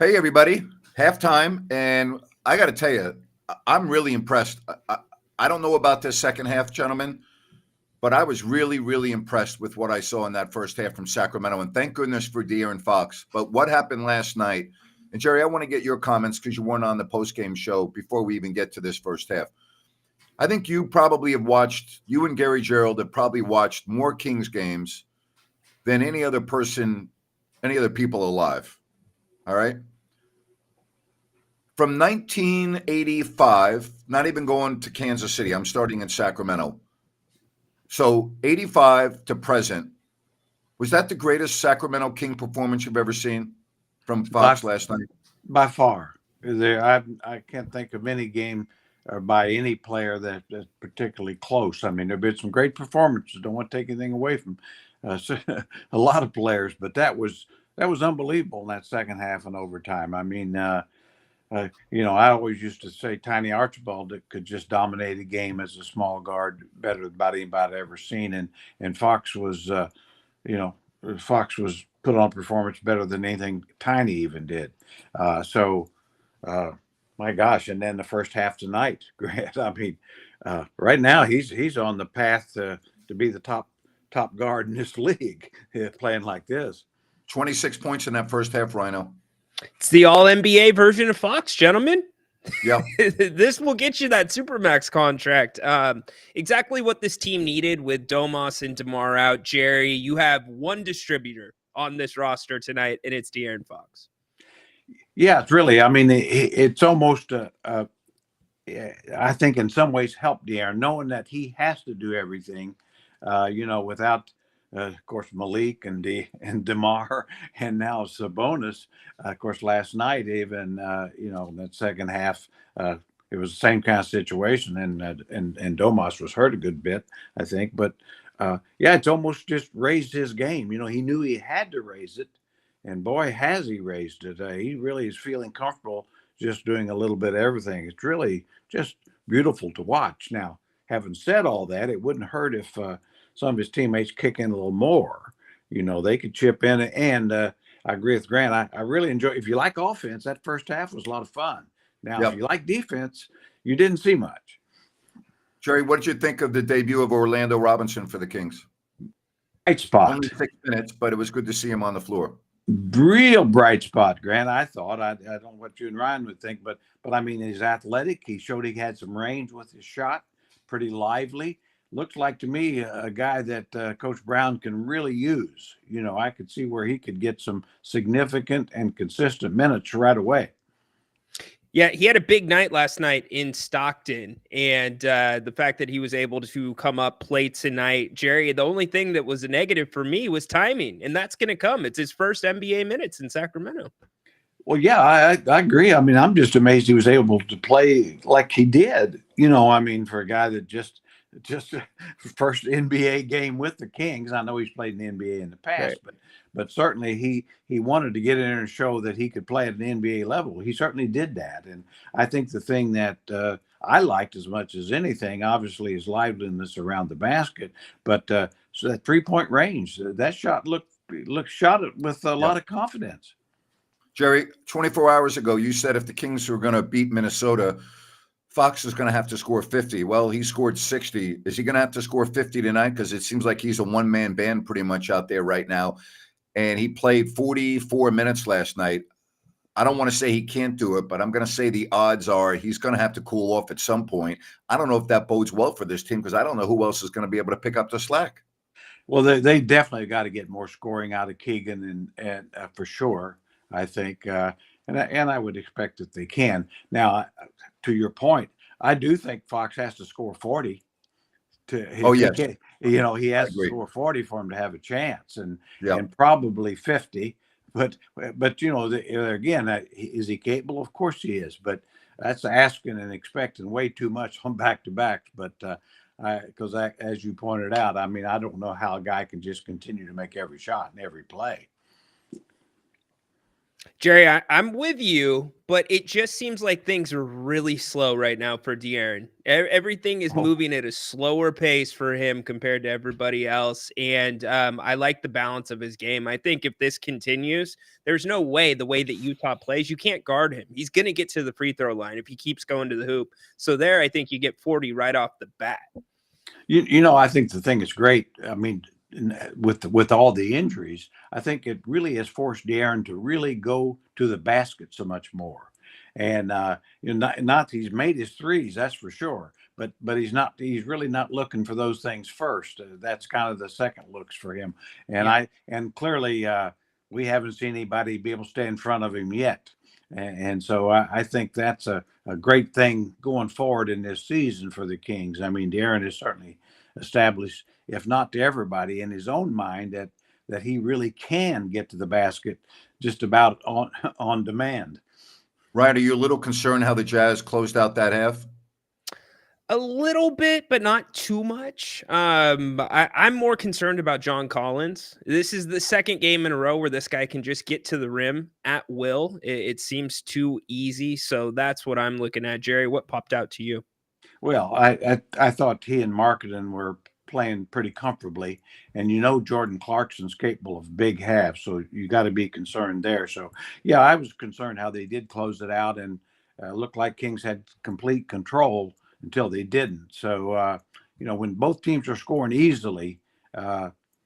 Hey, everybody. Halftime. And I got to tell you, I'm really impressed. I don't know about this second half, gentlemen, but I was really, really impressed with what I saw in that first half from Sacramento. And thank goodness for De'Aaron Fox. But what happened last night? And Jerry, I want to get your comments because you weren't on the post-game show before we even get to this first half. I think you and Gary Gerald have probably watched more Kings games than any other people alive. All right. From 1985, not even going to Kansas City, I'm starting in Sacramento. So 85 to present, was that the greatest Sacramento King performance you've ever seen from by Fox last night? by far. I can't think of any game or by any player that's particularly close. I mean, there've been some great performances. Don't want to take anything away from a lot of players, but that was unbelievable in that second half and overtime. I mean, I always used to say Tiny Archibald that could just dominate a game as a small guard better than about anybody I've ever seen, and you know, Fox was put on performance better than anything Tiny even did. So, uh, my gosh! And then the first half tonight, Grant. I mean, right now he's on the path to be the top guard in this league, playing like this. 26 points in that first half, Rhino. It's the all NBA version of Fox, gentlemen. Yeah. This will get you that Supermax contract. Exactly what this team needed with Domas and DeMar out. Jerry, you have one distributor on this roster tonight, and it's De'Aaron Fox. Yeah, it's really. I mean, it's almost. I think in some ways helped De'Aaron, knowing that he has to do everything. Without, of course, Malik and Demar, and now Sabonis. Of course, last night even that second half. It was the same kind of situation, and Domas was hurt a good bit, I think. But yeah, it's almost just raised his game. He knew he had to raise it, and boy, has he raised it. He really is feeling comfortable just doing a little bit of everything. It's really just beautiful to watch. Now, having said all that, it wouldn't hurt if some of his teammates kick in a little more. They could chip in. And I agree with Grant. I really enjoy. If you like offense, that first half was a lot of fun. Now, if Yep. you like defense, you didn't see much. Jerry, what did you think of the debut of Orlando Robinson for the Kings? Bright spot. Only 6 minutes, but it was good to see him on the floor. Real bright spot, Grant. I thought. I don't know what you and Ryan would think, but I mean, he's athletic. He showed he had some range with his shot. Pretty lively. Looks like to me a guy that Coach Brown can really use. I could see where he could get some significant and consistent minutes right away. Yeah, he had a big night last night in Stockton, and the fact that he was able to come up, play tonight. Jerry, the only thing that was a negative for me was timing, and that's going to come. It's his first NBA minutes in Sacramento. Well, yeah, I agree. I mean, I'm just amazed he was able to play like he did. I mean, for a guy that just first NBA game with the Kings. I know he's played in the NBA in the past, Right. but certainly he wanted to get in there and show that he could play at an NBA level. He certainly did that, and I think the thing that I liked as much as anything, obviously, is liveliness around the basket. But so that 3-point range, that shot looked shot it with a lot of confidence. Jerry, 24 hours ago, you said if the Kings were going to beat Minnesota, Fox is going to have to score 50. Well, he scored 60. Is he going to have to score 50 tonight? Because it seems like he's a one-man band pretty much out there right now. And he played 44 minutes last night. I don't want to say he can't do it, but I'm going to say the odds are he's going to have to cool off at some point. I don't know if that bodes well for this team because I don't know who else is going to be able to pick up the slack. Well, they definitely got to get more scoring out of Keegan and for sure. I think, and I would expect that they can. Now, to your point, I do think Fox has to score 40 Oh, yes. he I has to agree. score 40 for him to have a chance, and Yeah. probably 50. But again, is he capable? Of course he is. But that's asking and expecting way too much on back to back. But because as you pointed out, I mean, I don't know how a guy can just continue to make every shot and every play. Jerry, I'm with you, but it just seems like things are really slow right now for De'Aaron. Everything is Oh, moving at a slower pace for him compared to everybody else, and I like the balance of his game. I think if this continues, there's no way the way that Utah plays, you can't guard him. He's going to get to the free throw line if he keeps going to the hoop. So there, I think you get 40 right off the bat. I think the thing is great. I mean, with all the injuries, I think it really has forced De'Aaron to really go to the basket so much more. And not he's made his threes, that's for sure. But he's really not looking for those things first. That's kind of the second looks for him. And Yeah. and clearly we haven't seen anybody be able to stay in front of him yet. And so I think that's a great thing going forward in this season for the Kings. I mean, De'Aaron has certainly established, if not to everybody, in his own mind that he really can get to the basket just about on demand. Ryan, are you a little concerned how the Jazz closed out that half? A little bit, but not too much. I'm more concerned about John Collins. This is the second game in a row where this guy can just get to the rim at will. It seems too easy. So that's what I'm looking at. Jerry, what popped out to you? Well, I thought he and Marketing were playing pretty comfortably, and Jordan Clarkson's capable of big halves, so you got to be concerned there. So yeah, I was concerned how they did close it out, and looked like Kings had complete control until they didn't. So when both teams are scoring easily,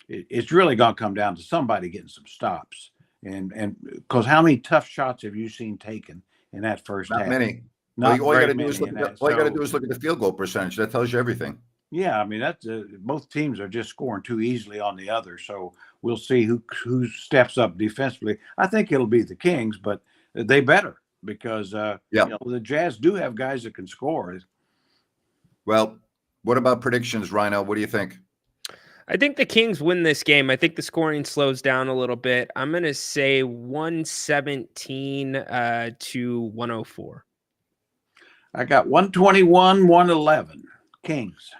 it's really going to come down to somebody getting some stops, and because how many tough shots have you seen taken in that first Not half? many. Not All you got very to do is many. look at all you got to do is look at the field goal percentage. That tells you everything. Yeah, I mean that's both teams are just scoring too easily on the other. So we'll see who steps up defensively. I think it'll be the Kings, but they better because Yeah. the Jazz do have guys that can score. Well, what about predictions, Rhino? What do you think? I think the Kings win this game. I think the scoring slows down a little bit. I'm going to say 117 to 104. I got 121, 111 Kings.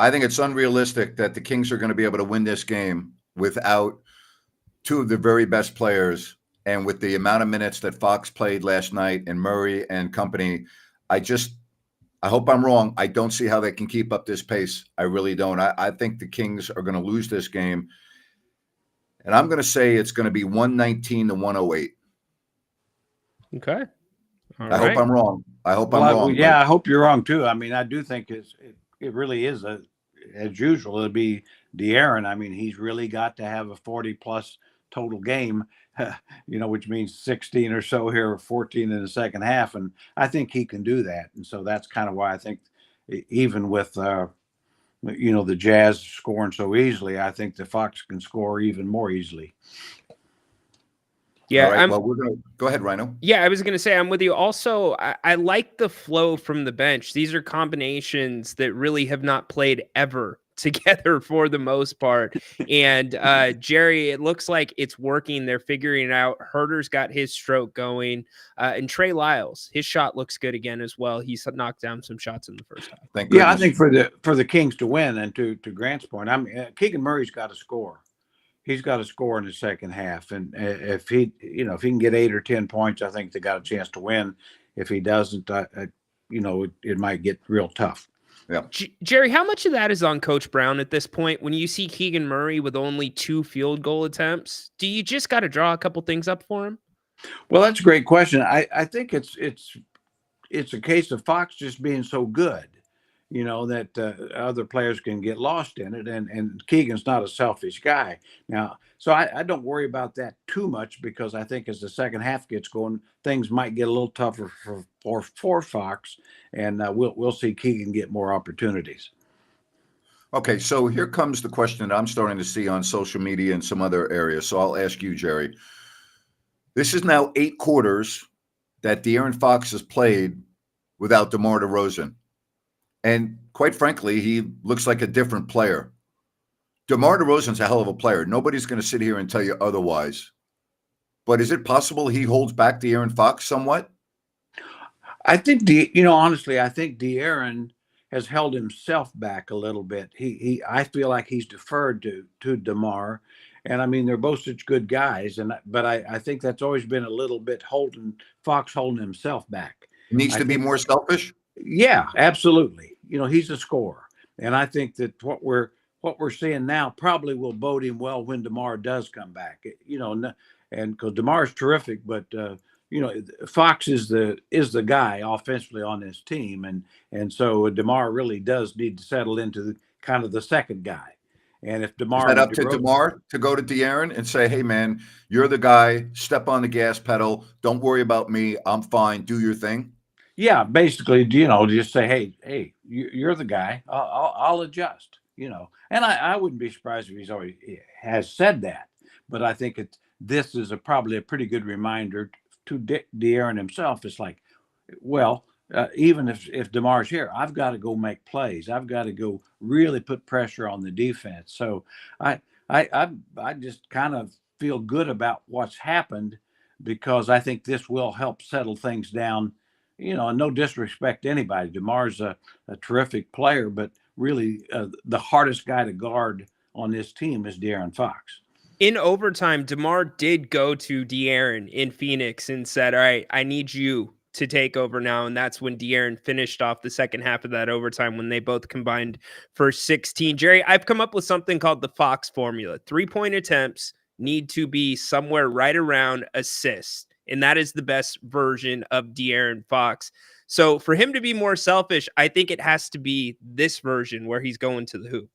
I think it's unrealistic that the Kings are going to be able to win this game without two of the very best players, and with the amount of minutes that Fox played last night and Murray and company. I hope I'm wrong. I don't see how they can keep up this pace. I really don't. I think the Kings are going to lose this game. And I'm going to say it's going to be 119 to 108. Okay. All I hope I'm wrong. I hope I'm wrong. Yeah, I hope you're wrong too. I mean, I do think it really is as usual. It'll be De'Aaron. I mean, he's really got to have a 40+ total game, which means 16 or so here, or 14 in the second half. And I think he can do that. And so that's kind of why I think even with, the Jazz scoring so easily, I think the Fox can score even more easily. Yeah. All right, well, we're going to go ahead, Rhino. Yeah, I was going to say I'm with you. Also, I like the flow from the bench. These are combinations that really have not played ever together for the most part. And Jerry, it looks like it's working. They're figuring it out. Herter's got his stroke going. And Trey Lyles, his shot looks good again as well. He's knocked down some shots in the first half. Thank goodness. Yeah, I think for the Kings to win, and to Grant's point, I mean, Keegan Murray's got to score. He's got to score in the second half, and if he can get 8 or 10 points, I think they got a chance to win. If he doesn't, it might get real tough. Yeah, Jerry, how much of that is on Coach Brown at this point? When you see Keegan Murray with only 2 field goal attempts, do you just got to draw a couple things up for him? Well, that's a great question. I think it's a case of Fox just being so good, that other players can get lost in it. And Keegan's not a selfish guy now. So I don't worry about that too much, because I think as the second half gets going, things might get a little tougher for Fox, and we'll see Keegan get more opportunities. Okay, so here comes the question that I'm starting to see on social media and some other areas. So I'll ask you, Jerry. This is now 8 quarters that De'Aaron Fox has played without DeMar DeRozan. And quite frankly, he looks like a different player. DeMar DeRozan's a hell of a player. Nobody's going to sit here and tell you otherwise. But is it possible he holds back De'Aaron Fox somewhat? I think honestly, I think De'Aaron has held himself back a little bit. I feel like he's deferred to DeMar, and I mean they're both such good guys, but I think that's always been a little bit Fox holding himself back. Needs to be more selfish. Yeah, absolutely. He's a scorer, and I think that what we're seeing now probably will bode him well when DeMar does come back. And because DeMar's terrific, but Fox is the guy offensively on this team, and so DeMar really does need to settle into kind of the second guy. And if DeMar Is that up to DeMar to go to De'Aaron and say, "Hey, man, you're the guy. Step on the gas pedal. Don't worry about me. I'm fine. Do your thing." Yeah, basically, just say, "Hey, you're the guy. I'll adjust." And I wouldn't be surprised if he's already has said that, but I think this is probably a pretty good reminder to De'Aaron himself. It's like, well, even if DeMar's here, I've got to go make plays. I've got to go really put pressure on the defense. So I just kind of feel good about what's happened because I think this will help settle things down. And no disrespect to anybody. DeMar's a terrific player, but really the hardest guy to guard on this team is De'Aaron Fox. In overtime, DeMar did go to De'Aaron in Phoenix and said, "All right, I need you to take over now." And that's when De'Aaron finished off the second half of that overtime when they both combined for 16. Jerry, I've come up with something called the Fox formula. 3-point attempts need to be somewhere right around assists. And that is the best version of De'Aaron Fox. So for him to be more selfish, I think it has to be this version where he's going to the hoop.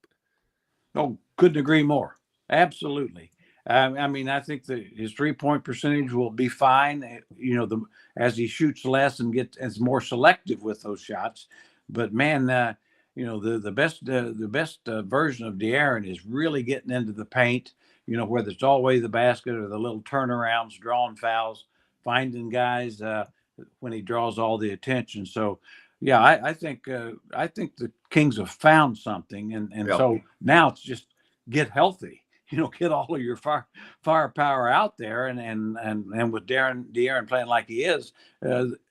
Oh, couldn't agree more. Absolutely. I mean, I think that his 3-point percentage will be fine, as he shoots less and gets more selective with those shots. But man, the best version of De'Aaron is really getting into the paint, whether it's all the way to the basket or the little turnarounds, drawing fouls, finding guys when he draws all the attention. So, yeah, I think the Kings have found something, and so now it's just get healthy. Get all of your firepower out there, and with De'Aaron playing like he is,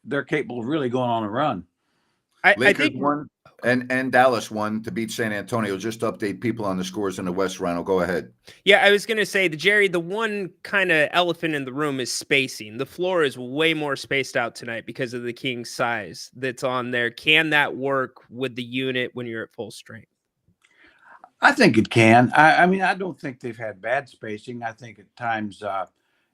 they're capable of really going on a run. Lakers I think won and Dallas won to beat San Antonio. Just to update people on the scores in the West. Rhino, go ahead. Yeah, I was going to say, the one kind of elephant in the room is spacing. The floor is way more spaced out tonight because of the Kings' size that's on there. Can that work with the unit when you're at full strength? I think it can. I mean, I don't think they've had bad spacing. I think at times,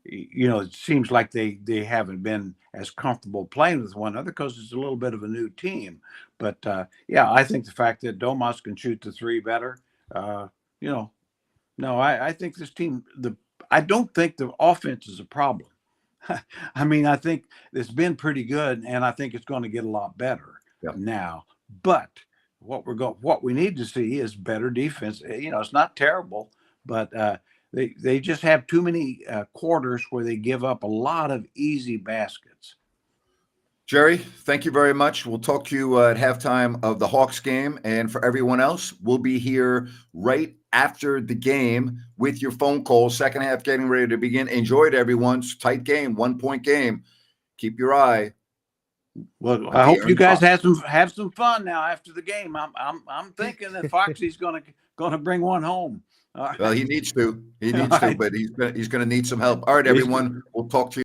it seems like they haven't been as comfortable playing with one another because it's a little bit of a new team. But I think the fact that Domas can shoot the three better, no, I think this team. I don't think the offense is a problem. I mean, I think it's been pretty good, and I think it's going to get a lot better now. But what we need to see is better defense. It's not terrible, but they just have too many quarters where they give up a lot of easy baskets. Jerry, thank you very much. We'll talk to you at halftime of the Hawks game. And for everyone else, we'll be here right after the game with your phone calls. Second half getting ready to begin. Enjoy it, everyone. It's a tight game, 1-point game. Keep your eye. Well, I hope you guys have some fun now after the game. I'm thinking that Foxy's going to bring one home. Well, he needs to. But he's going to need some help. All right, everyone. We'll talk to you.